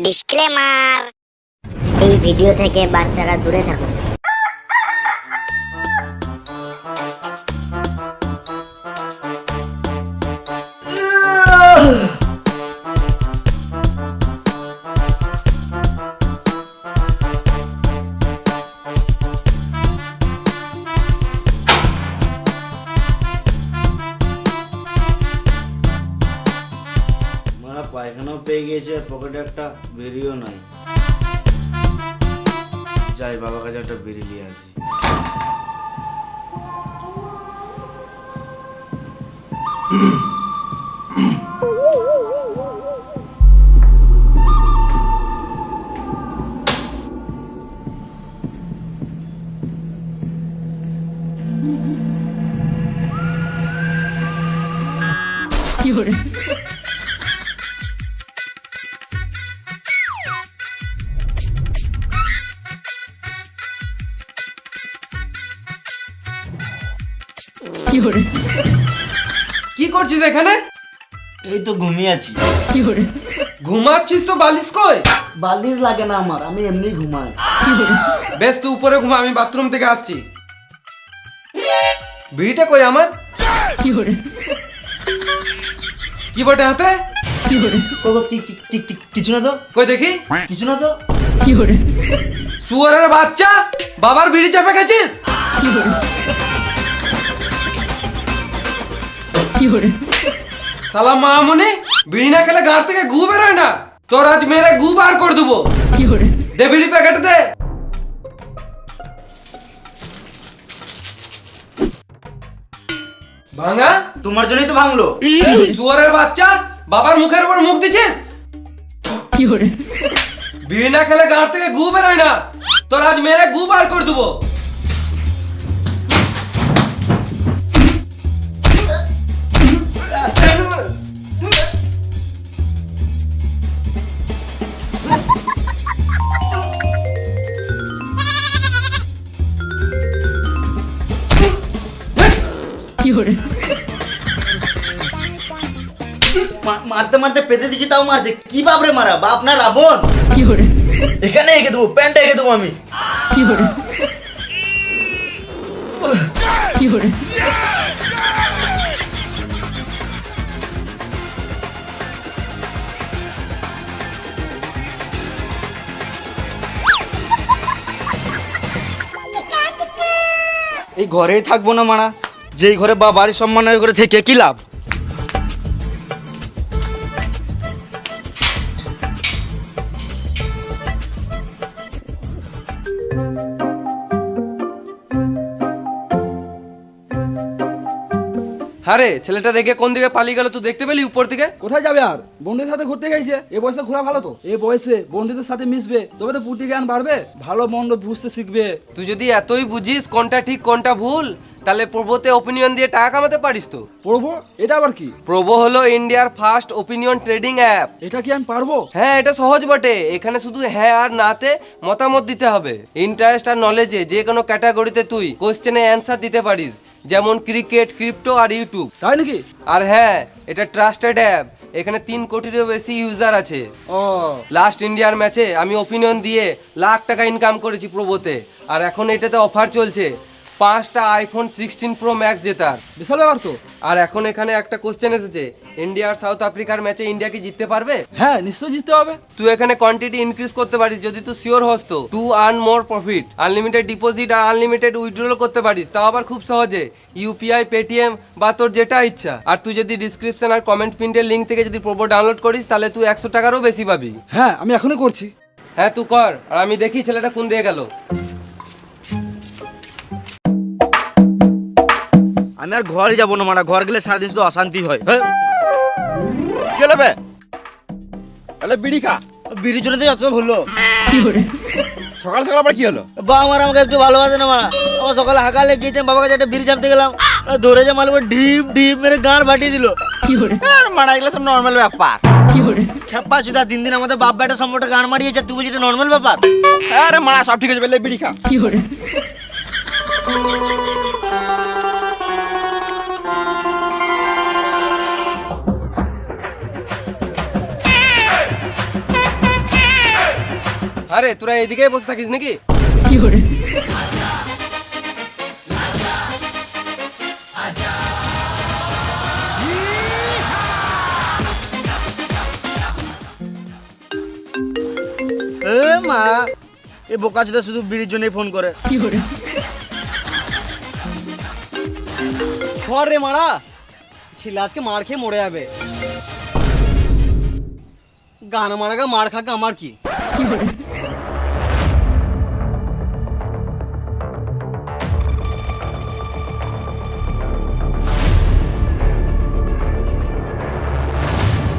Disclaimer, এই video থেকে বাচ্চারা দূরে থাকুন। পায়খানাও পেয়ে গিয়েছে, পকেটে একটা বেরিয়েও নাই। যাই বাবার কাছে একটা বেরিয়ে নিয়ে আসি। কি করছিস এখানে? এই তো ঘুমিয়ে আছি। ঘুমাচ্ছিস তো বালিশ কই? বালিশ লাগে না আমার, আমি এমনি ঘুমাই। বেশ তুই উপরে ঘুমা, আমি বাথরুম থেকে আসছি। বিড়িটা কই আমার? কি বটে হাতে? কিছু না তো, কই দেখি। কিছু না তো। শুয়োরের বাচ্চা, বাবার বিড়ি চাপে গেছিস? শালা মামুনি, বিড়ি না খেলে গাঁট থেকে গু বেরোয় না। তোর আজ মেরে গু বার করে দেবো। দে বিড়ি প্যাকেট দে। ভাঙা? তোমার জন্যই তো ভাঙলো। শুয়োরের বাচ্চা, বাবার মুখের উপর মুখ দিছিস। বিড়ি না খেলে গাঁট থেকে গু বেরোয় না। তোর আজ মেরে গু বার করে দেবো। মারতে মারতে পেতে দিছি, তাও মারছে। কি বাপরে মারা, বাপ না রাবণ? এখানে এঁকে দেবো, প্যান্টে এঁকে দেবো আমি। এই ঘরেই থাকবো না মারা, যেই ঘরে বাড়ির সম্মান ওই ঘরে থেকে কি লাভ? আরে ছেলেটা রেগে কোন দিকে পালিয়ে গেল তুই দেখতে পেলি উপর থেকে? কোথায় যাবে আর? বন্ধুদের সাথে ঘুরতে গেছে। এই বয়সে ঘোরা ভালো তো। এই বয়সে বন্ধুদের সাথে মিশবে, তবে তো বুদ্ধি জ্ঞান বাড়বে, ভালো মন্দ বুঝতে শিখবে। তুই যদি এতই বুঝিস কোনটা ঠিক কোনটা ভুল, তাহলে প্রভোতে ওপিনিয়ন দিয়ে টাকা কামাতে পারিস তো। পড়বো? এটা আবার কি? প্রভো হলো ইন্ডিয়ার ফার্স্ট ওপিনিয়ন ট্রেডিং অ্যাপ। এটা কি আমি পারবো? হ্যাঁ, এটা সহজ বটে। এখানে শুধু হ্যাঁ আর নাতে মতামত দিতে হবে। ইন্টারেস্ট আর নলেজে যে কোনো ক্যাটাগরিতে তুই কোশ্চেনে অ্যান্সার দিতে পারিস, যেমন ক্রিকেট, ক্রিপ্টো আর ইউটিউব। তাই নাকি? আর হ্যাঁ, এটা ট্রাস্টেড অ্যাপ। এখানে 3 কোটিরও বেশি ইউজার আছে। ও, লাস্ট ইন্ডিয়ার ম্যাচে আমি ওপিনিয়ন দিয়ে লাখ টাকা ইনকাম করেছি প্রভোতে। আর এখন এটাতে অফার চলছে 5টা আইফোন 16 প্রো ম্যাক্স জেতার। বিশাল ব্যাপার তো। আর এখন এখানে একটা কোশ্চেন এসেছে, ইন্ডিয়া আর সাউথ আফ্রিকার ম্যাচে ইন্ডিয়া কি জিততে পারবে? হ্যাঁ, নিশ্চয়ই জিততে হবে। তুই এখানে কোয়ান্টিটি ইনক্রিজ করতে পারিস যদি তুই শিওর হস তো। To earn more profit, unlimited deposit আর আনলিমিটেড উইথড্রল করতে পারিস, তাও আবার খুব সহজে। ইউপিআই, পেটিএম বা তোর যেটা ইচ্ছা। আর তুই যদি ডিসক্রিপশন আর কমেন্ট প্রিন্টের লিঙ্ক থেকে যদি প্রোবো ডাউনলোড করিস, তাহলে তুই 100 টাকারও বেশি পাবি। হ্যাঁ, আমি এখনই করছি। হ্যাঁ তুই কর, আর আমি দেখি ছেলেটা কোন দিয়ে গেল। আমি আর ঘরে যাবো না মারা, ঘর গেলে সারাদিন শুধু অশান্তি হয়। কি হলো বে? তাহলে বিড়ি খা। বিড়ির জন্য তো যত ভুললো। সকাল সকাল আবার কি হলো? বাবা আমার আমাকে একটু ভালোবাসে না মারা। আমার সকালে হাঁকালে গিয়েছে, বাবার কাছে একটা বিড়ি চাপতে গেলাম, ধরে যে মালুম ঢিপ ঢিপ মেরে গাঁড় ফাটিয়ে দিল। আর মারা, এগুলো সব নর্মাল ব্যাপার। খেপা চুদা, দিন দিন আমাদের বাপ বেটা সম্পর্কে গান মারিয়েছে, তুই বুঝি নর্মাল ব্যাপার? আরে মারা, সব ঠিক আছে, বেলে বিড়ি খা। আরে তোরা এদিকেই বসে থাকিস নাকি? এ মা, এ বোকাচোদা শুধু বিড়ির জন্যই ফোন করে। ধর রে মারা, ছেলে আজকে মার খেয়ে মরে যাবে। গান মারাগা মার খাকা আমার কি?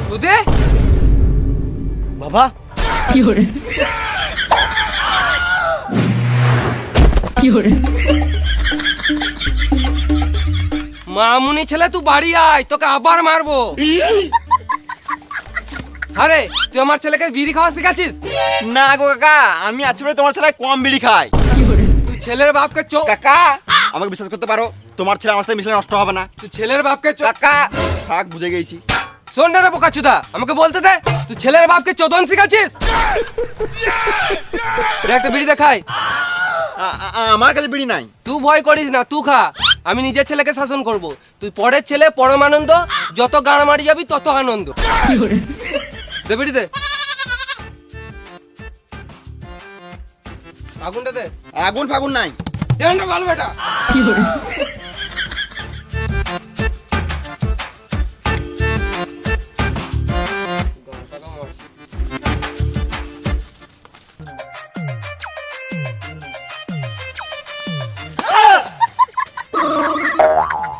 সুদে বাবা মামুনি ছেলে তুই বাড়ি আয়, তোকে আবার মারবো। আরে তুই আমার ছেলেকে বিড়ি খাওয়া শিখাচ্ছিস? না গো কাকা, আমি আছি বলে তোমার ছেলে কম বিড়ি খায়। তুই ছেলের বাপকে কাকা আমাকে বিশ্বাস করতে পারো, তোমার ছেলে আমার সাথে মিশলে নষ্ট হবে না। তুই ছেলের বাপকে কাকা থাক, বুঝে গেছি। শোন রে বোকাচুদা, আমাকে বলতে দে, তুই ছেলের বাপকে চোদন শিখাচ্ছিস? রে একটা বিড়ি দেখাই। আমার কাছে বিড়ি নাই। তুই ভয় করিস না, তুই খা, আমি নিজের ছেলেকে শাসন করব। তুই পরের ছেলে পরমানন্দ, যত গাড়া মারি যাবি তত আনন্দ। দে বিড়ি দে, আগুনটা দে। আগুন ফাগুন নাই। দেন না ভালো বেটা।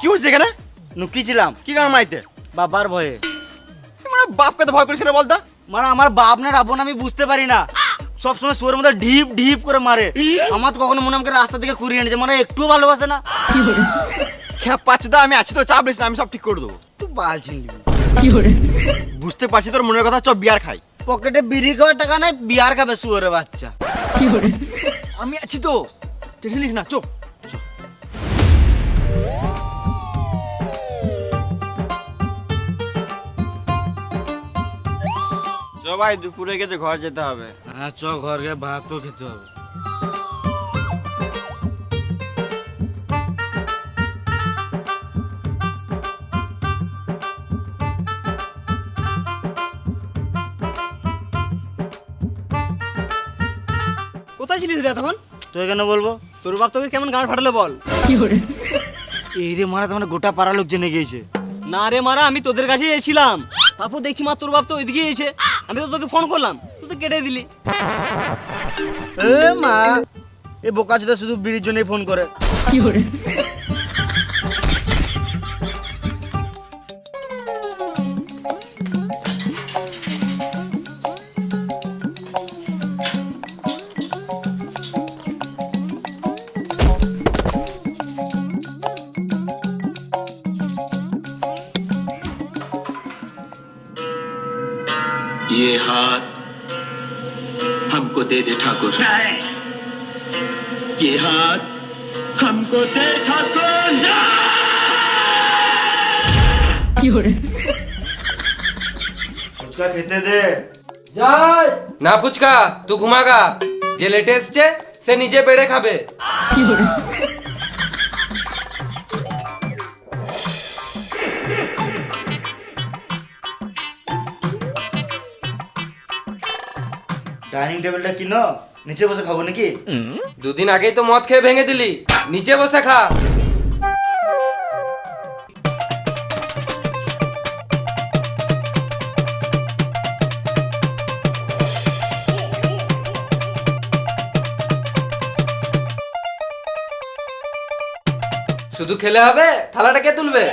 কি হচ্ছে এখানে? নুকিছিলাম কি গান মাইতে? বাবার ভয়ে। মানে বাপকে তো ভয় করেছিল বলতো। মানে আমার বাপ না রাবণ আমি বুঝতে পারি না, সবসময় শোয়ের মধ্যে ঢিপ ঢিপ করে মারে। আমার তো কখনো মনে আমাকে রাস্তা থেকে কুড়িয়ে এনেছে, মানে একটু ভালোবাসে না। হ্যাঁ পাচ্ছুদা, আমি আছি তো, চাপ নিস না, আমি সব ঠিক করে দেবো। তুই বাল ছিনবি। বুঝতে পারছি তোর মনের কথা, চ বিয়ার খাই। পকেটে বিড়ি খাওয়ার টাকা নাই, বিয়ার খাবে শুয়োরের বাচ্চা। আমি আছি তো, টেনশন নিস না, চো। ভাই দুপুরে গেছে, ঘর যেতে হবে। হ্যাঁ চ, ঘর গিয়ে ভাত তো খেতে হবে। কোথায় ছিলিস রে তখন? তো এখানে বলবো তোর বাপ তোকে কেমন গান ফাটালো বল? এই রে মারা, তোমার গোটা পাড়া লোক জেনে গিয়েছে। না রে মারা, আমি তোদের কাছেই এসেছিলাম, তারপর দেখছি মা তোর বাপ তো ওইদিকে এসে, আমি তো তোকে ফোন করলাম, তুই তো কেটে দিলি। এ মা, এ বোকাচোদা শুধু বিড়ির জন্যই ফোন করে। ये हाथ हमको दे दे ठाकुर, ये हाथ हमको दे ठाकुर। ফুচকা খেতে দে। যাই না ফুচকা, তুই ঘুমাগা। যে লেটে এসছে সে নিজে বেড়ে খাবে। ডাইনিং টেবিলটা কিনো, নিচে বসে খাবো নাকি? দুদিন আগেই তো মদ খেয়ে ভেঙে দিলি, নিচে বসে খা। শুধু খেলে হবে? থালাটা কে তুলবে?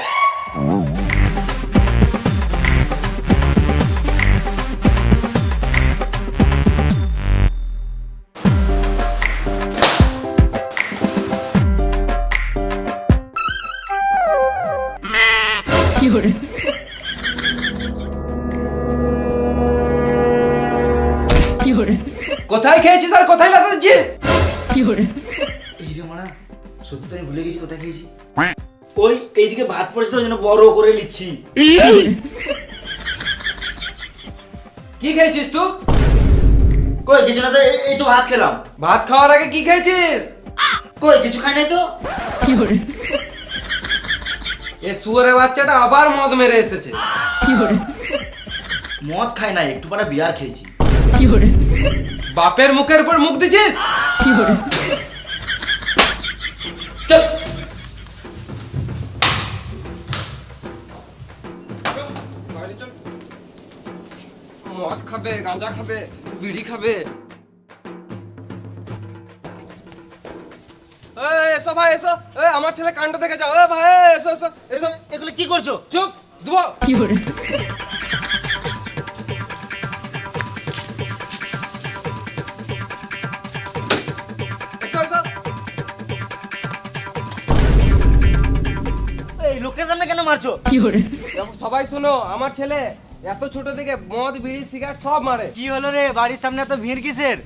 কোথায় খেয়েছিস আর কোথায় লাগাচ্ছিস? এই রে মারা, সত্যি তো আমি ভুলে গেছি কোথায় খেয়েছি। ওই এইদিকে ভাত পড়েছে তো, ওই জন্য বড় করে নিচ্ছি। কি খেয়েছিস তুই? কই কিছু না তো, এই তো ভাত খেলাম। ভাত খাওয়ার আগে কি খেয়েছিস? কই কিছু খাই নাই তো। এ শুয়োরের বাচ্চাটা আবার মদ মেরে এসেছে। মদ খাই নাই, একটু পরে বিয়ার খেয়েছি। বাপের মুখের উপর মুখ দিছিস? চল। মদ খাবে, গাঁজা খাবে, বিড়ি খাবে। এসো ভাই এসো, আমার ছেলে কাণ্ড দেখে যাও। ভাই এসো এসো এসো। এগুলো কি করছো? চুপ, দুবো। এসো এসো। এই লোকের সামনে কেন মারছো? দেখো, সবাই শোনো, আমার ছেলে এত ছোট থেকে মদ বিড়ি সিগারেট সব মারে। কি হলো রে, বাড়ির সামনে এত ভিড় কিসের?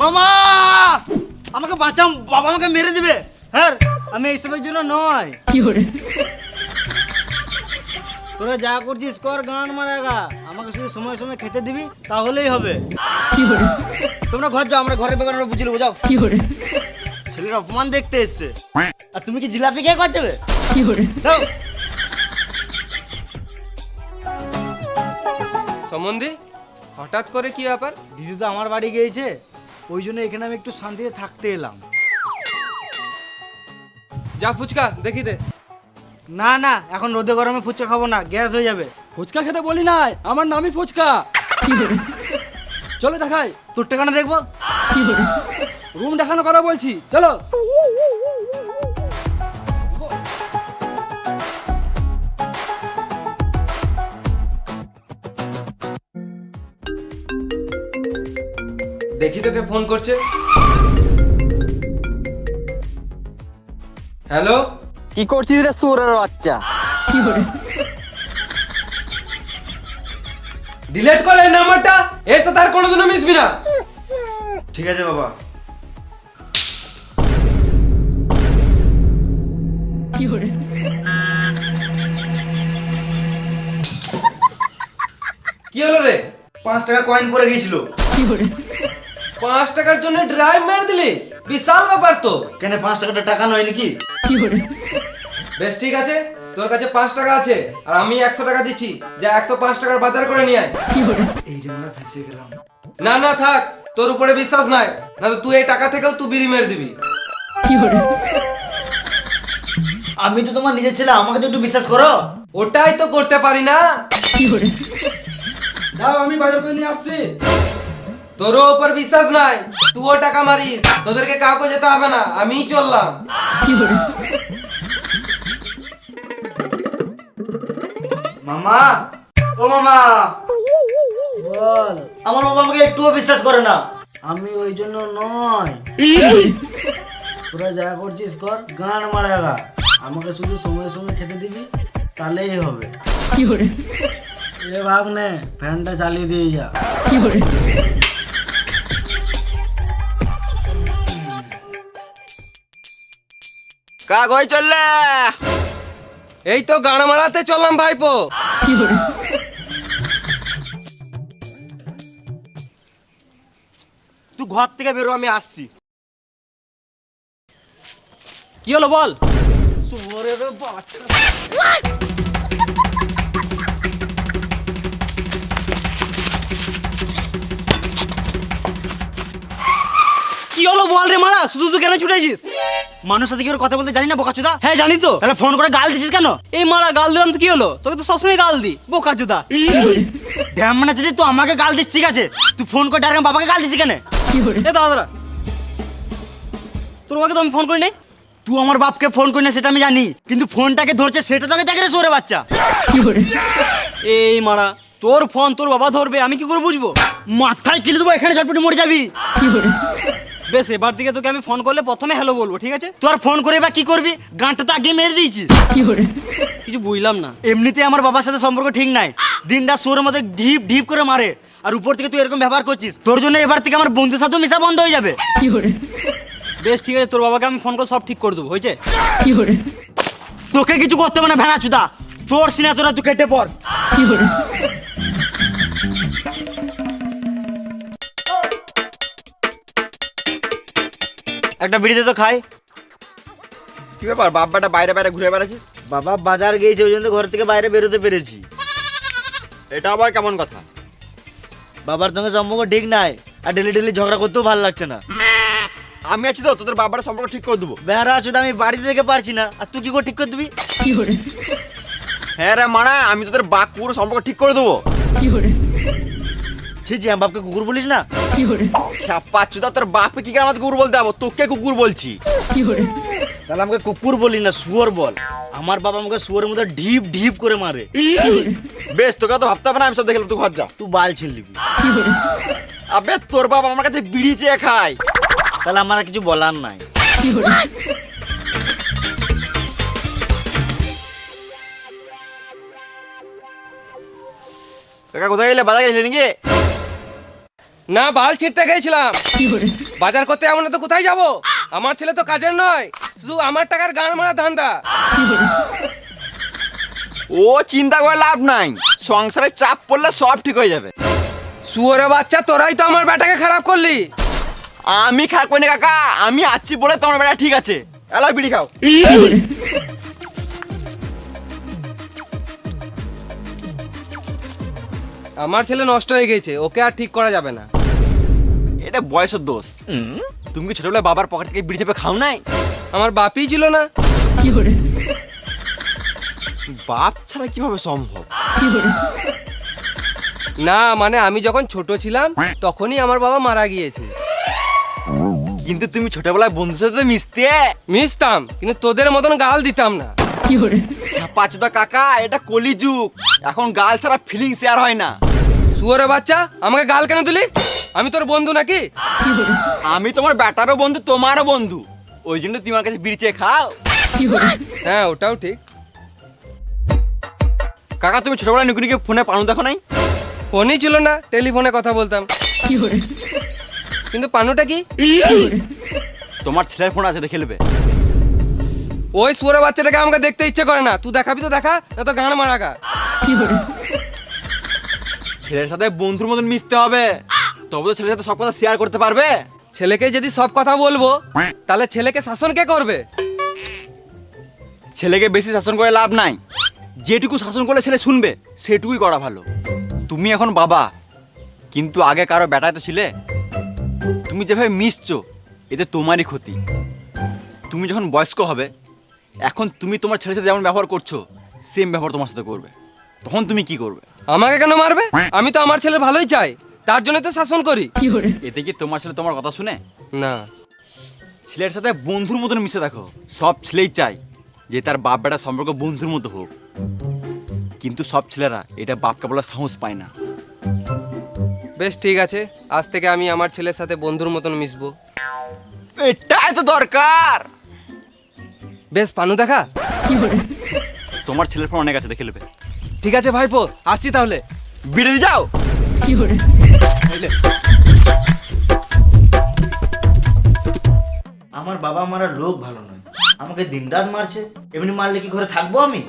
মামা আমাকে বাঁচাও, বাবা আমাকে মেরে দিবে। হ্যাঁ আমি এইসবের জন্য নয়। তোরা যা করছিস কর, গান মারাগা, আমাকে শুধু সময় সময় খেতে দিবি তাহলেই হবে। তোমরা ঘর যাও, আমরা ঘরের ব্যাপার আমরা বুঝে নেবো, যাও। ছেলের অপমান দেখতে এসছে, আর তুমি কি জিলাপি খেয়ে কর যাবে? যাও। সম্বন্ধী, হঠাৎ করে কি ব্যাপার? দিদি তো আমার বাড়ি গিয়েছে, ওই জন্য এখানে আমি একটু শান্তিতে থাকতে এলাম। যা ফুচকা দেখি দে। না না, এখন রোদে গরমে ফুচকা খাবো না, গ্যাস হয়ে যাবে। ফুচকা খেতে বলি নাই, আমার নামই ফুচকা। চলো দেখাই। তোর টাকাটা দেখবো। রুম দেখানো কথা বলছি, চলো। দেখি তোকে ফোন করছে। হ্যালো, কি করছিস রে সুরের বাচ্চা? ডিলিট কর এই নাম্বারটা, এর সাথে আর কোনোদিনও মিশবি না। ঠিক আছে বাবা। কি হলো রে? 5 টাকা কয়েন পড়ে গিয়েছিল। 5 টাকার জন্য ড্রাইভ মেরে দিলি? বিশাল ব্যাপার তো। কেন 5 টাকাটা টাকা নয় নাকি? বেশ ঠিক আছে, তোর কাছে 5 টাকা আছে আর আমি 100 টাকা দিচ্ছি, যা 105 টাকার বাজার করে নিয়ে আয়। এই যে আমরা ফেসে গেলাম। না না থাক, তোর উপরে বিশ্বাস নাই, না তো তুই এই টাকা থেকেও তুই বিড়ি মেরে দিবি। আমি তো তোমার নিজের ছেলে, আমাকে তো একটু বিশ্বাস করো। ওটাই তো করতে পারি না। দাও, আমি বাজার করে নিয়ে আসছি। তোরও উপর বিশ্বাস নাই, তুইও টাকা মারিস, তোদেরকে কাউকে যেতে হবে না, আমিই চললাম। মামা, ও মামা বল। আমার বাবা আমাকে একটুও বিশ্বাস করে না। আমি ওই জন্য নয়। তোরা যা করছিস কর, গান মারাগা, আমাকে শুধু সময় সময় খেতে দিবি তাহলেই হবে। এ ভাগ্নে, ফ্যানটা চালিয়ে দিয়ে যা। কাগজ চললে এই তো গান মারাতে চললাম ভাইপো। তুই ঘর থেকে বেরো, আমি আসছি। কি হলো বল? সুরের বাচ্চা। কি হলো বল রে মারা, শুধু তুই কেন ছুটেছিস? মানুষ সাথে কি করে কথা বলতে জানি না, বোকাচোদা? হ্যাঁ জানি তো। তাহলে ফোন করে গাল দিছিস কেন? এই মারা গাল দিলাম তো কি হলো? তোকে তো সবসময় গাল দি, বোকা চোদা। ড্যাম মানে যদি তুই আমাকে গাল দিস ঠিক আছে, তুই ফোন করে ডাইরেক্ট বাবাকে গাল দিছিস কেন? এ দাদা, তোর মাকে তো আমি ফোন করি নাই। তুই আমার বাপকে ফোন করি না সেটা আমি জানি, কিন্তু ফোনটাকে ধরছে সেটা তোকে দেখে রে সোরে বাচ্চা। এই মারা, তোর ফোন তোর বাবা ধরবে, আমি কি করে বুঝবো? মাথায় কিলে দেবো, এখানে ঝটপটে মরে যাবি। বেশ, এবার থেকে তোকে আমি ফোন করলে প্রথমে হ্যালো বলবো, ঠিক আছে? তুই আর ফোন করে বা কি করবি? গানটা তো আগে মেরে দিয়েছিস। কিছু বুঝলাম না। এমনিতে আমার বাবার সাথে সম্পর্ক ঠিক নাই, দিনটা সোরের মধ্যে ঢিপ ঢিপ করে মারে, আর উপর থেকে তুই এরকম ব্যবহার করছিস। তোর জন্য এবার থেকে আমার বন্ধুর সাথেও মিশা বন্ধ হয়ে যাবে। বেশ ঠিক আছে, তোর বাবাকে আমি ফোন করে সব ঠিক করে দেবো, হয়েছে? তোকে কিছু করতে হবে না ভেড়া চুদা, তোর সিনা তোরা তুই কেটে পড়। একটা বিড়িতে তো খাই। কি ব্যাপার বাপ বেটা বাইরে বাইরে ঘুরে বেড়াচ্ছিস? বাবা বাজার গিয়েছে, ওই জন্য ঘর থেকে বাইরে বেরোতে পেরেছি। এটা আবার কেমন কথা? বাবার সঙ্গে সম্পর্ক ঠিক নাই, আর ডেলি ডেলি ঝগড়া করতেও ভালো লাগছে না। আমি আছি তো, তোদের বাপ বেটার সম্পর্ক ঠিক করে দেবো। বেহারা আছো তো, আমি বাড়িতে থেকে পারছি না, আর তুই কি করে ঠিক করে দিবি? হ্যাঁ রে মানা, আমি তোদের বাপ পুরো সম্পর্ক ঠিক করে দেবো। ছি ছি, আমার বাপকে কুকুর বলিস না। পাচ্ছুদা, তোর বাপকে কি করে আমাকে কুকুর বলতে যাবো? তোকে কুকুর বলছি। তাহলে আমাকে কুকুর বলি না, শুয়োর বল। আমার বাবা আমাকে শুয়োরের মধ্যে ঢিপ ঢিপ করে মারে। বেশ, তোকে তো ভাবতে হবে না, আমি সব দেখলাম, তুই ঘর যা। তুই বাল ছিনলিবি। আবে তোর বাপ আমার কাছে বিড়ি চেয়ে খায়। তাহলে আমার আর কিছু বলার নাই। কাকা কোথায় গেলে? বাজার গেছিলে নাকি? না, বাল ছিঁড়তে গেছিলাম। বাজার করতে এমন তো কোথায় যাব? আমার ছেলে তো কাজের নয়, শুধু আমার টাকার গান মারা ধান্দা। ও চিন্তা করে লাভ নাই, সংসারে চাপ পড়লে সব ঠিক হয়ে যাবে। শুয়োরে বাচ্চা, তোরাই তো আমার বেটাকে খারাপ করলি। আমি খারাপ করিনি কাকা, আমি আছি বলে তোমার বেটা ঠিক আছে। এলো বিড়ি খাও। আমার ছেলে নষ্ট হয়ে গেছে, ওকে আর ঠিক করা যাবে না। এটা বয়সের দোষ। তুমি কি ছোটবেলায় বাবার পকেট থেকে বিড়ি চেপে খাও নাই? আমার বাপই ছিল না। বাপ ছাড়া কিভাবে সম্ভব? না মানে আমি যখন ছোট ছিলাম তখনই আমার বাবা মারা গিয়েছে। কিন্তু তুমি ছোটবেলায় বন্ধুর সাথে মিশতে। মিশতাম, কিন্তু তোদের মতন গাল দিতাম না। পাঁচদা কাকা, এটা কলিযুগ, এখন গাল ছাড়া ফিলিং শেয়ার হয় না। শুয়োরে বাচ্চা, আমাকে গাল কেন দিলি? আমি তোর বন্ধু নাকি? আমি তোমার বেটারও বন্ধু, তোমারও বন্ধু, ওই জন্য তোমার কাছে বিড়ি চেয়ে খাও। হ্যাঁ, ওটাও ঠিক। কাকা তুমি ছোটবেলায় নুকুনিকে ফোনে পানু দেখো নাই? ফোনই ছিল না, টেলিফোনে কথা বলতাম। কিন্তু পানুটা কি? তোমার ছেলের ফোন আছে, দেখে নেবে। ওই শুয়োরে বাচ্চাটাকে আমাকে দেখতে ইচ্ছে করে না। তুই দেখাবি তো দেখা, না তো গান মারা গা। ছেলের সাথে বন্ধুর মতন মিশতে হবে, তবে তো ছেলের সাথে সব কথা শেয়ার করতে পারবে। ছেলেকে যদি সব কথা বলবো, তাহলে ছেলেকে শাসন কে করবে? ছেলেকে বেশি শাসন করে লাভ নাই, যেটুকু শাসন করলে ছেলে শুনবে সেটুকুই করা ভালো। তুমি এখন বাবা, কিন্তু আগে কারো বেটায় তো ছিলে। তুমি যেভাবে মিশছো এতে তোমারই ক্ষতি। তুমি যখন বয়স্ক হবে, এখন তুমি তোমার ছেলের সাথে যেমন ব্যবহার করছো সেম ব্যবহার তোমার সাথে করবে, তখন তুমি কি করবে? আমাকে কেন মারবে? আমি তো আমার ছেলে ভালোই চাই, তার জন্য তো শাসন করি। এতে কি তোমার ছেলে তোমার কথা শুনে? না। ছেলের সাথে বন্ধুর মতন মিশে দেখো। সব ছেলেই চায় যে তার বাপ বেটা সম্পর্ক বন্ধুর মতো হোক, কিন্তু সব ছেলেরা এটা বাপকে বলার সাহস পায় না। বেশ ঠিক আছে, আজ থেকে আমি আমার ছেলের সাথে বন্ধুর মতন মিশবো। এটাই তো দরকার। বেশ, পানু দেখা। তোমার ছেলের ফোন অনেক আছে, দেখে নেবে। ঠিক আছে ভাইপো, আসছি তাহলে। বিড়ে দিয়ে যাও। বুঝলে? আমার বাবা মারা লোক ভালো নয়, আমাকে দিনরাত মারছে। এমনি মারলে কি ঘরে থাকবো আমি?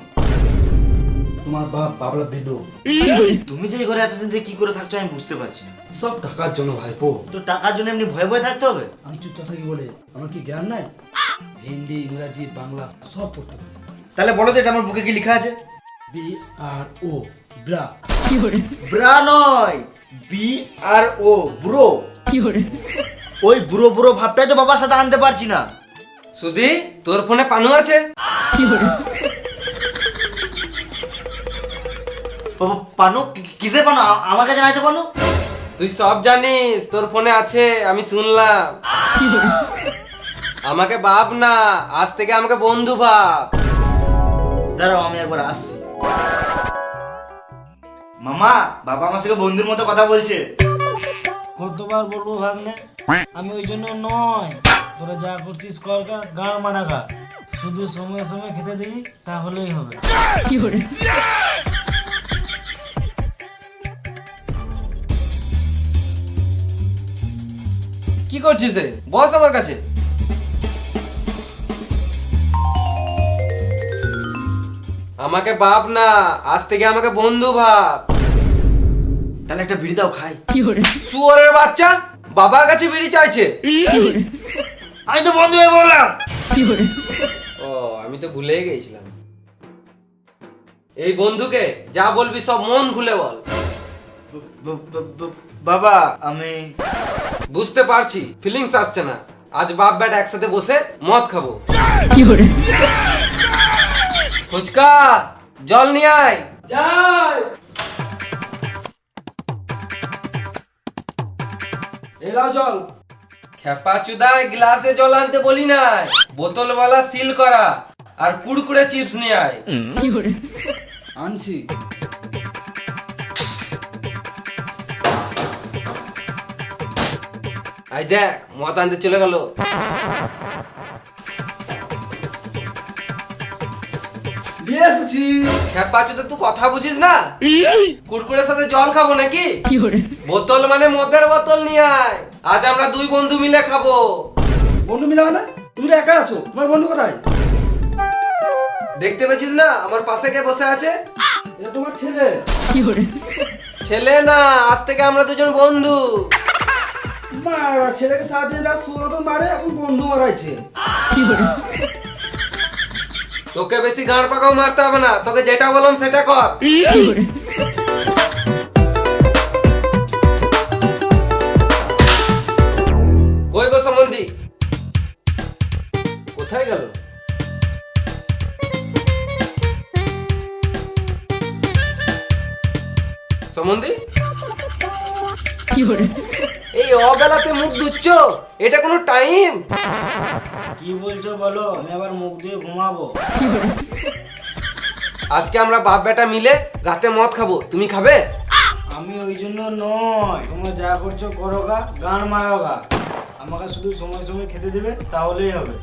তোমার বাপ বাবলা বেডো, তুমি যে এই ঘরে এতদিন ধরে কি করে থাকছো আমি বুঝতে পারছি না। সব টাকার জন্য ভাইপো। তো টাকার জন্য এমনি ভয়ে ভয়ে থাকতে হবে? আমি চুপ থাকি বলে আমার কি জ্ঞান নাই? হিন্দি, ইংরাজি, বাংলা সব পড়তে পারি। তাহলে বলো তো এটা আমার বুকে কি লেখা আছে? BRO, bra. ব্রা নয়, BRO, ব্রো। ওই বুড়ো বুড়ো ভাবটাই তো বাবার সাথে আনতে পারছি না। সুধি, তোর ফোনে পানু আছে? পানু? কিসের পানু? আমার কাছে নাই তো পানু। তুই সব জানিস, তোর ফোনে আছে, আমি শুনলাম। আমাকে বাপ না, আজ থেকে আমাকে বন্ধু ভাব। দাঁড়াও আমি একবার আসছি। মামা, বাবা আমার সঙ্গে বন্ধুর মতো কথা বলছে। কতবার বলবো ভাগ্নে, আমি ওই জন্য নয়। তোরা যা করছিস কর, গাড় মারা খা, শুধু সময় সময় খেতে দিবি তাহলেই হবে। কি করছিস রে? বস আমার কাছে। আমাকে বাপ না, আজ থেকে আমাকে বন্ধু ভাব। তাহলে একটা বিড়ি দাও খাই। শুয়োরের বাচ্চা, বাবার কাছে বিড়ি চাইছে। আমি তো বন্ধু হয়ে বললাম। ও আমি তো ভুলেই গেছিলাম। এই বন্ধুকে যা বলবি সব মন খুলে বল। বাবা আমি বুঝতে পারছি ফিলিংস আসছে না। আজ বাপ বেটা একসাথে বসে মদ খাবো। ফুচকা জল নিয়ে আয়। যাই এলাও জল। খেপা চুদায় গ্লাসে জল আনতে বলি নাই, বোতলওয়ালা সিল করা আর কুড়কুড়ে চিপস নিয়ে আয়। আনছি। আই দেখ মদ আনতে চলে গেল। নিয়ে এসেছি। খেপা চুদা তুই কথা বুঝিস না? কুড়কুড়ের সাথে জল খাবো নাকি? বোতল মানে মদের বোতল নিয়ে আয়। আজ আমরা দুই বন্ধু মিলে খাবো। বন্ধু মিলাবে না? তুমি তো একা আছো, তোমার বন্ধু কোথায়? দেখতে পেয়েছিস না আমার পাশে কে বসে আছে? এটা তোমার ছেলে। ছেলে না, আজ থেকে আমরা দুজন বন্ধু। মারা ছেলেকে সাহায্য সুরতন মারে, এখন বন্ধু মারাইছে। তোকে বেশি গাঁড় পাকাও মারতে হবে না, তোকে যেটা বললাম সেটা কর। কই গো সম্বন্ধী, কোথায় গেল? সম্বন্ধী এই অবেলাতে মুখ ধুচ্ছ, এটা কোনো টাইম? কি বলছো বলো, আমি আবার মুখ দিয়ে ঘুমাবো। আজকে আমরা বাপ বেটা মিলে রাতে মদ খাবো, তুমি খাবে? আমি ওই জন্য নয়, তোমরা যা করছো করো গা, গান মারো গা, আমাকে শুধু সময় সময় খেতে দেবে তাহলেই হবে।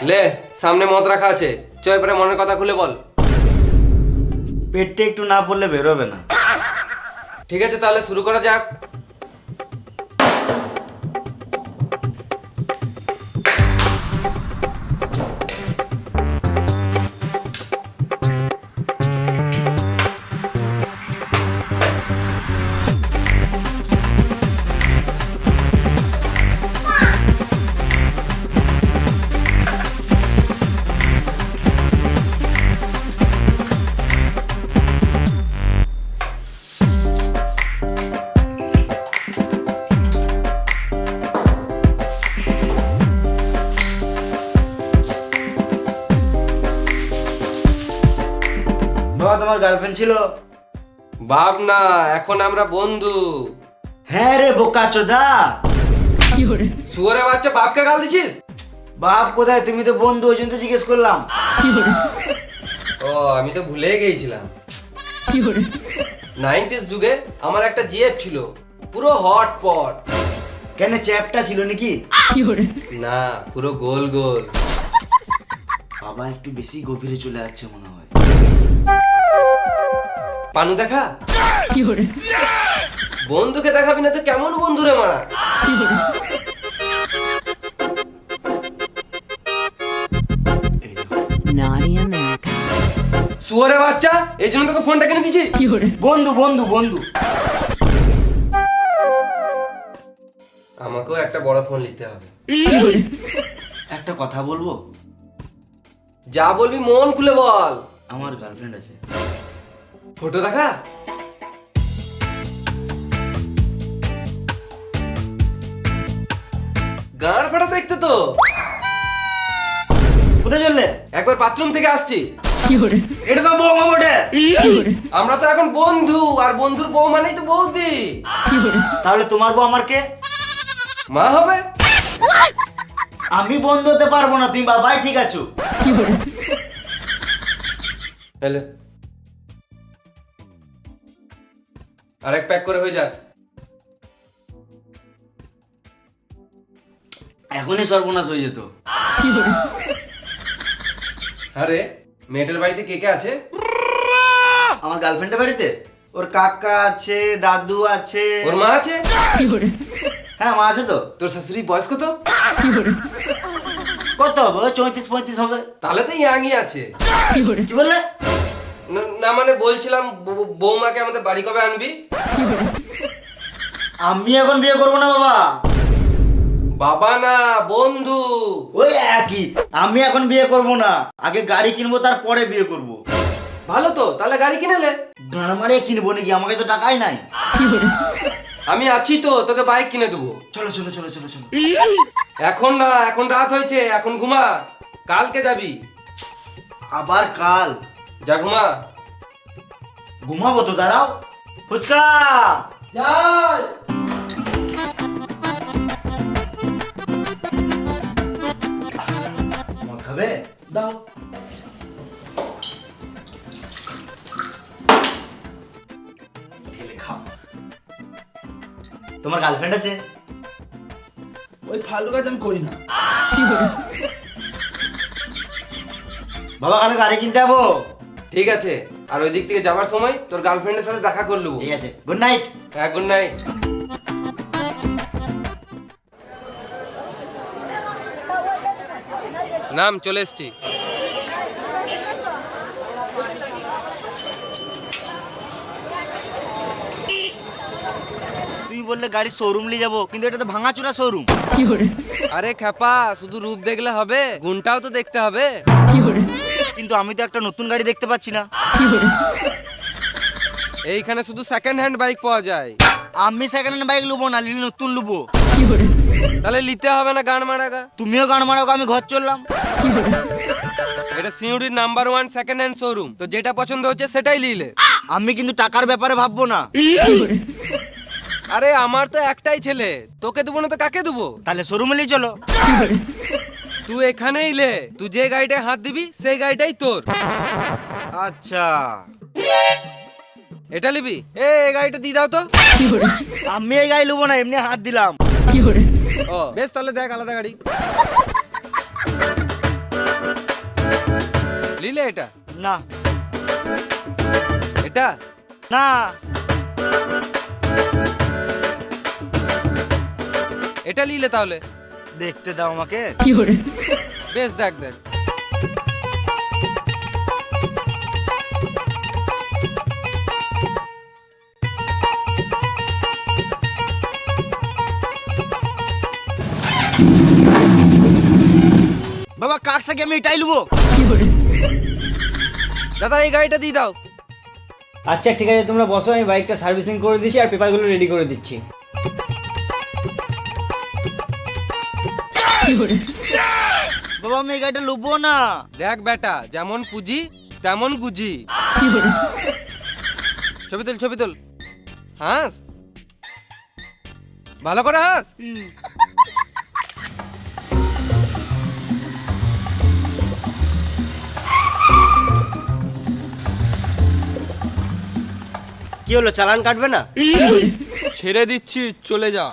লে সামনে মদ রাখা আছে, চ এবারে মনের কথা খুলে বল। পেটটা একটু না পড়লে বেরোবে না। ঠিক আছে তাহলে শুরু করা যাক। বাবা তোমার গার্লফ্রেন্ড ছিল? বাপ না, এখন আমরা বন্ধু। হ্যাঁ রে বোকাচোদা। শুয়োরে বাচ্চা, বাপকে গাল দিছিস? বাপ কোথায়? তুমি তো বন্ধু, ওই জন্য তো জিজ্ঞেস করলাম। ও আমি তো ভুলে গেছিলাম। 90s যুগে আমার একটা জিএফ ছিল, পুরো হট পট। কেন চ্যাপটা ছিল নাকি? না, পুরো গোল গোল। বাবা একটু বেশি গভীরে চলে যাচ্ছে মনে হয়। পানু দেখা? বন্ধুকে দেখাবি না তো কেমন বন্ধুরে মারা? শুয়োরে বাচ্চা, এই জন্য তোকে ফোনটা কিনে দিছি। বন্ধু বন্ধু বন্ধু। আমাকেও একটা বড় ফোন নিতে হবে। একটা কথা বলবো? যা বলবি মন খুলে বল। আমার গার্লফ্রেন্ড আছে। ফটো দেখা? গাঁড় ফাটা দেখতে তো। কোথায় চললে? একবার বাথরুম থেকে আসছি। এটা তো বৌমা বটে। আমরা তো এখন বন্ধু, আর বন্ধুর বউ মানেই তো বৌদি। তাহলে তোমার বউ আমার কে? মা হবে। আমি বন্ধু হতে পারবো না, তুমি বাবাই ঠিক আছো। হ্যালো, আরেক প্যাক করে হয়ে যা। এখনই সর্বনাশ হয়ে যেত। আরে মেয়েটার বাড়িতে কে কে আছে? আমার গার্লফ্রেন্ডের বাড়িতে ওর কাকা আছে, দাদু আছে। ওর মা আছে? হ্যাঁ মা আছে তো। তোর শাশুড়ি বয়স কত? কত হবে? 34-35 হবে। তাহলে তো ইয়াংই আছে। কি বললে? না না মানে বলছিলাম বৌমাকে আমাদের বাড়ি কবে আনবি? আমি এখন বিয়ে করবো না বাবা। বাবা না, বন্ধু। ওই একই, আমি এখন বিয়ে করব না, আগে গাড়ি কিনবো তারপরে বিয়ে করব। ভালো তো, তাহলে গাড়ি কিনেলে। গাড়ি মারে কিনবো নাকি, আমাকে তো টাকাই নাই। আমি আছি তো, তোকে বাইক কিনে দেবো। চলো চলো চলো চলো চলো। এখন না, এখন রাত হয়েছে, এখন ঘুমা, কালকে যাবি। আবার কাল? যা ঘুমা। ঘুমাবো তো, দাঁড়াও। ফুচকা যাই। মদ খাবে? দাও। ঢেলে খাও। তোমার গার্লফ্রেন্ড আছে? ওই ফালতু কাজ আমি করি না। বাবা কালকে গাড়ি কিনতে যাবো। ঠিক আছে, আর ওই দিক থেকে যাবার সময় তোর গার্লফ্রেন্ডের সাথে দেখা করলু। ঠিক আছে, গুড নাইট। হ্যাঁ, গুড নাইট। নাম, চলে এসছি। তুই বললে গাড়ির শোরুম নিয়ে যাবো, কিন্তু এটা তো ভাঙাচোরা শোরুম। আরে খেপা, শুধু রূপ দেখলে হবে, গুণটাও তো দেখতে হবে। কিন্তু আমি তো একটা নতুন গাড়ি দেখতে পাচ্ছি না। এইখানে শুধু সেকেন্ড হ্যান্ড বাইক পাওয়া যায়। আমি সেকেন্ড হ্যান্ড বাইক লুবো না, লিলি নতুন লুবো। তাহলে নিতে হবে না গান মারাগা। তুমিও গান মারো, আমি ঘর চললাম। এটা সিউড়ির নাম্বার 1 সেকেন্ড হ্যান্ড শোরুম, তো যেটা পছন্দ হচ্ছে সেটাই নিলে। আমি কিন্তু টাকার ব্যাপারে ভাববো না। আরে আমার তো একটাই ছেলে, তোকে দেবো না তো কাকে দেবো? তাহলে শোরুমে নিয়ে চলো। তুই এখানেই লে, তুই যে গাড়িটায় হাত দিবি সেই গাড়িটাই তোর। আচ্ছা, এটা নিবি? এ গাড়িটা দিয়ে দাও তো। আমি এই গাড়ি লুবো না, এমনি হাত দিলাম। ও বেশ, তাহলে দেখ আলাদা গাড়ি। লিলে এটা? না এটা না, এটা লিলে তাহলে। দেখতে দাও আমাকে। বেশ, দেখ দেখ। বাবা কাক সাকে আমি এটাই লুবো। দাদা এই গাড়িটা দিয়ে দাও। আচ্ছা ঠিক আছে, তোমরা বসো, আমি বাইকটা সার্ভিসিং করে দিচ্ছি আর পেপারগুলো রেডি করে দিচ্ছি। বাবা আমি এই গাড়িটা লুবো না। দেখ বেটা, যেমন পুঁজি তেমন গুজি। ছবি তোল, ছবি তোল, হাস ভালো করে হাস। কি হলো, চালান কাটবে না? ছেড়ে দিচ্ছি, চলে যা।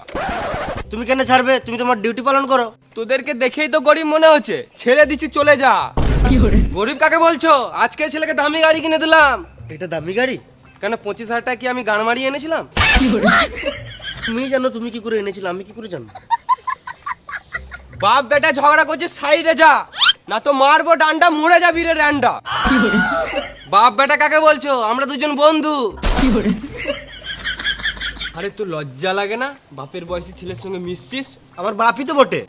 তুমি কেন ছাড়বে? তুমি তোমার ডিউটি পালন করো। তোদেরকে দেখেই তো গরিব মনে হচ্ছে, ছেড়ে দিচ্ছি, চলে যা। গরিব কাকে বলছো? আজকে ছেলেকে দামি গাড়ি কিনে দিলাম। এটা দামি গাড়ি? কেন 25,000 টাকা কি আমি গান মারিয়ে এনেছিলাম? তুমি জানো তুমি কি করে এনেছিলে, আমি কি করে জানো? বাপ বেটা ঝগড়া করছে, সাইডে যা, না তো মারবো ডান্ডা, মরে যাবি রে র্যান্ডা। বাপ বেটা কাকে বলছো? আমরা দুজন বন্ধু। আরে তোর লজ্জা লাগে না? বাপের বয়সী ছেলের সঙ্গে মিশছিস। আমার বাপই তো বটে।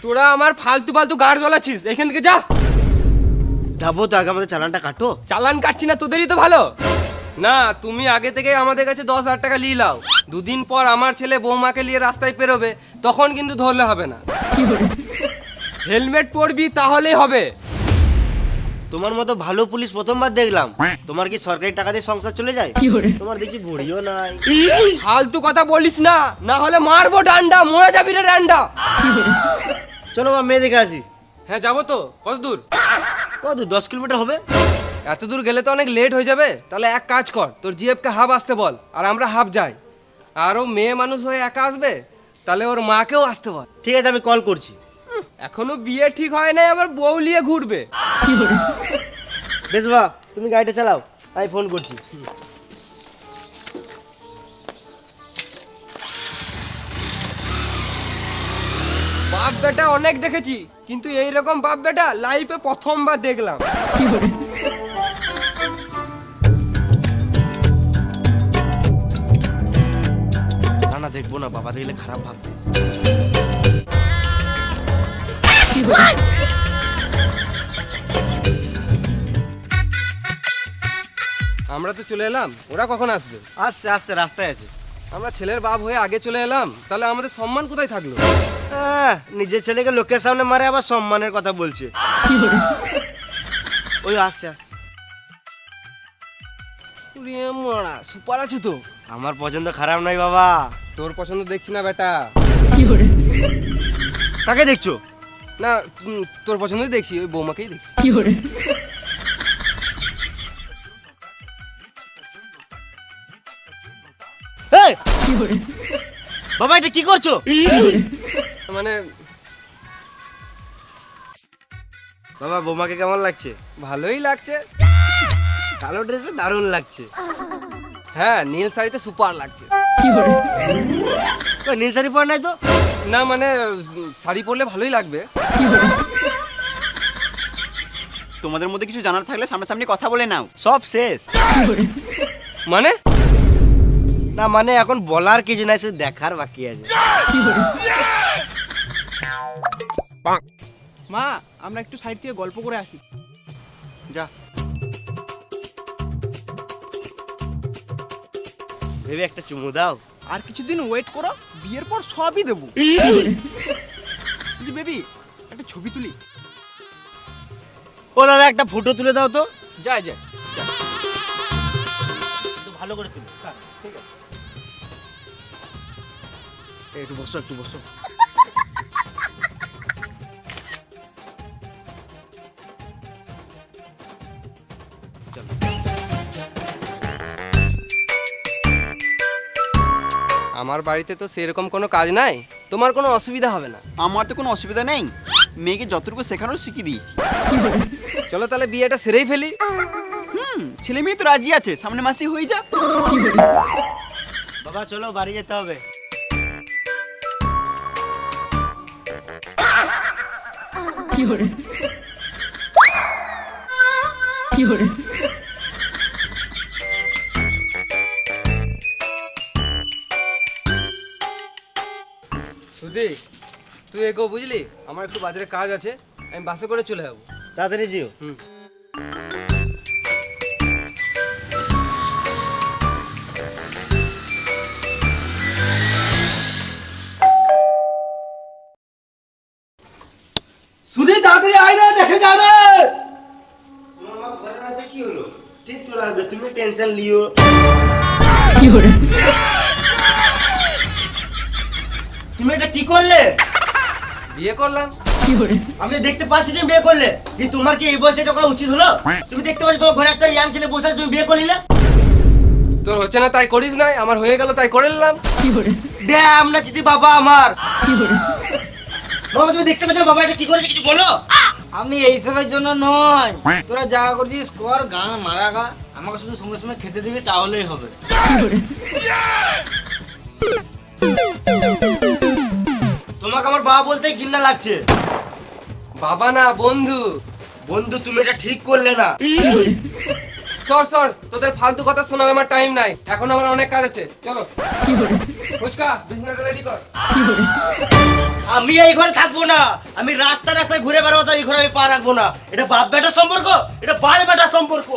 তোরা আমার ফালতু ফালতু গাড় জ্বলাচ্ছিস, এখান থেকে যা। যাবো তো, আগে আমাদের চালানটা কাটো। চালান কাটছি না, তোদেরই তো ভালো। না, তুমি আগে থেকে আমাদের কাছে 10,000 টাকা নিয়ে লাও। দুদিন পর আমার ছেলে বৌমাকে নিয়ে রাস্তায় পেরোবে, তখন কিন্তু ধরলে হবে না। হেলমেট পরবি, তাহলেই হবে। তোমার মতো ভালো পুলিশ প্রথমবার দেখলাম। তোমার কি সরকারি টাকা দিয়ে সংসার চলে যায়? তোমার দেখছি ভড়িও নাই। ফালতু কথা বলিস না, না হলে মারবো ডান্ডা, মরে যাবি রে ডান্ডা। চলো মা, মেয়ে দেখে আসি। হ্যাঁ যাবো তো। কত দূর? কত, 10 কিলোমিটার হবে। এত দূর গেলে তো অনেক লেট হয়ে যাবে। তাহলে এক কাজ কর, তোর জিএফকে হাফ আসতে বল, আর আমরা হাফ যাই। আর ও মেয়ে মানুষ হয়ে একা আসবে, তাহলে ওর মাকেও আসতে বল। ঠিক আছে, আমি কল করছি। এখনো বিয়ে ঠিক হয় নাই, আবার বউ নিয়ে ঘুরবে। বেশ বা, তুমি গাড়িটা চালাও, আমি ফোন করছি। বাপ বেটা অনেক দেখেছি, কিন্তু এইরকম বাপ বেটা লাইফে প্রথমবার দেখলাম। না না দেখবো না, বাবা দেখলে খারাপ ভাববে। আমরা তো চলে এলাম, ওরা কখন আসবে? আসছে আসছে, রাস্তায় আছে। আমরা ছেলের বাপ হয়ে আগে চলে এলাম, তাহলে আমাদের সম্মান কোথায় থাকলো? নিজের ছেলেকে লোকের সামনে মারে, আবার সম্মানের কথা বলছে। ওই আসছে আসছে। মরা সুপার আছে তো। আমার পছন্দ খারাপ নয় বাবা। তোর পছন্দ দেখছি না বেটা। কাকে দেখছো? না তোর পছন্দই দেখছি, ওই বৌমাকেই দেখছি। এই! বাবা এটা কি করছো? মানে বাবা বৌমাকে কেমন লাগছে? ভালোই লাগছে। কালো ড্রেসে দারুণ লাগছে। হ্যাঁ নীল শাড়িতে সুপার লাগছে। ওই নীল শাড়ি পরে নাই তো? না মানে শাড়ি পরলে ভালোই লাগবে। তোমাদের মধ্যে কিছু জানার থাকলে সামনাসামনি কথা বলে নাও। সব শেষ। মানে না মানে এখন বলার কিছু নাই, শুধু দেখার বাকি আছে। মা আমরা একটু সাইড থেকে গল্প করে আসি। যা। ভেবে একটা চুমু দাও। আর কিছুদিন ওয়েট করো, বিয়ের পর সবই দেবো। বেবি একটা ছবি তুলি। ও দাদা একটা ফটো তুলে দাও তো। যায় যায়। ভালো করে তুলো। ঠিক আছে, একটু বসো একটু বসো। আমার বাড়িতে তো সেরকম কোনো কাজ নাই, তোমার কোনো অসুবিধা হবে না। আমার তো কোনো অসুবিধা নেই, মেয়েকে যতটুকু শেখানোর শিখিয়ে দিয়েছি। চলো তাহলে বিয়েটা সেরেই ফেলি। ছেলে মেয়ে তো রাজি আছে, সামনে মাসেই হয়ে যাক। বাবা চলো বাড়ি যেতে হবে। সুধি তুই এগো, বুঝলি আমার একটু বাজারে কাজ আছে, আমি বাসে করে চলে যাবো। তাড়াতাড়ি যেও। সুধি তাড়াতাড়ি আয় রে, দেখে যা রে। কি হলো? ঠিক চলে আসবে, তুমি টেনশন লিও। তুমি এটা কি করলে? বিয়ে করলাম। আমি দেখতে পাচ্ছি তুমি বিয়ে করলে। তোমার কি এই বয়সে এটা করা উচিত হলো? তুমি দেখতে পাচ্ছ তোমার ঘরে একটা ইয়াং ছেলে বসে আছে, তুমি বিয়ে করলে। তোর হচ্ছে না তাই করিস নাই, আমার হয়ে গেল তাই করে নিলাম। ড্যাম না চিতি বাবা আমার। বাবা তুমি দেখতে পাচ্ছ বাবা এটা কি করেছে, কিছু বলো। আমি এইসবের জন্য নয়, তোরা যা করছিস কর, গান মারা গা, আমাকে শুধু সময় সময় খেতে দিবি তাহলেই হবে। তোমাকে আমার বাবা বলতেই ঘৃণা লাগছে। বাবা না বন্ধু। বন্ধু তুমি এটা ঠিক করলে না। সর সর, তোদের ফালতু কথা শোনার আমার টাইম নাই, এখন আমার অনেক কাজ আছে। চলো ফুচকা বিছানাটা রেডি কর। আমি এই ঘরে থাকবো না, আমি রাস্তায় রাস্তায় ঘুরে বেড়াবো, তো এই ঘরে আমি পা রাখবো না। এটা বাপ বেটার সম্পর্ক, এটা বাল বেটার সম্পর্ক।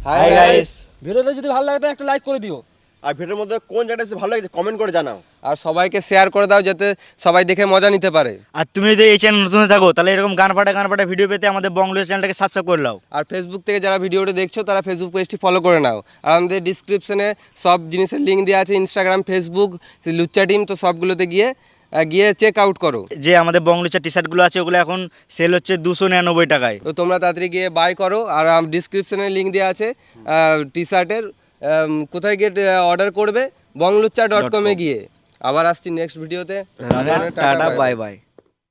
Hi guys. ভিডিওটা যদি ভালো লাগে তো একটা লাইক করে দিও। আর ভিডিওর মধ্যে কোন জায়গাটা বেশি ভালো লাগে কমেন্ট করে জানাও। আর সবাইকে শেয়ার করে দাও যাতে সবাই দেখে মজা নিতে পারে। আর তুমি যদি এই চ্যানেল নতুন থাকো তাহলে এরকম গান ফাটা ভিডিও পেতে আমাদের বংলিশ চ্যানেলটাকে সাবস্ক্রাইব করে নাও। আর ফেসবুক থেকে যারা ভিডিওটা দেখছো তারা ফেসবুক পেজটি ফলো করে নাও। আর আমাদের ডিসক্রিপশনে সব জিনিসের লিঙ্ক দেওয়া আছে, ইনস্টাগ্রাম, ফেসবুক, লুচ্চা টিম, তো সবগুলোতে গিয়ে চেক আউট করো। যে আমাদের বংলিচার টি শার্টগুলো আছে ওগুলো এখন সেল হচ্ছে 299 টাকায়। তো তোমরা তাড়াতাড়ি গিয়ে বাই করো। আর ডিসক্রিপশনে লিঙ্ক দেওয়া আছে টি শার্টের, কোথায় গিয়ে অর্ডার করবে, bonglucha.com এ গিয়ে। আবার আসছি নেক্সট ভিডিওতে। Tata bye bye.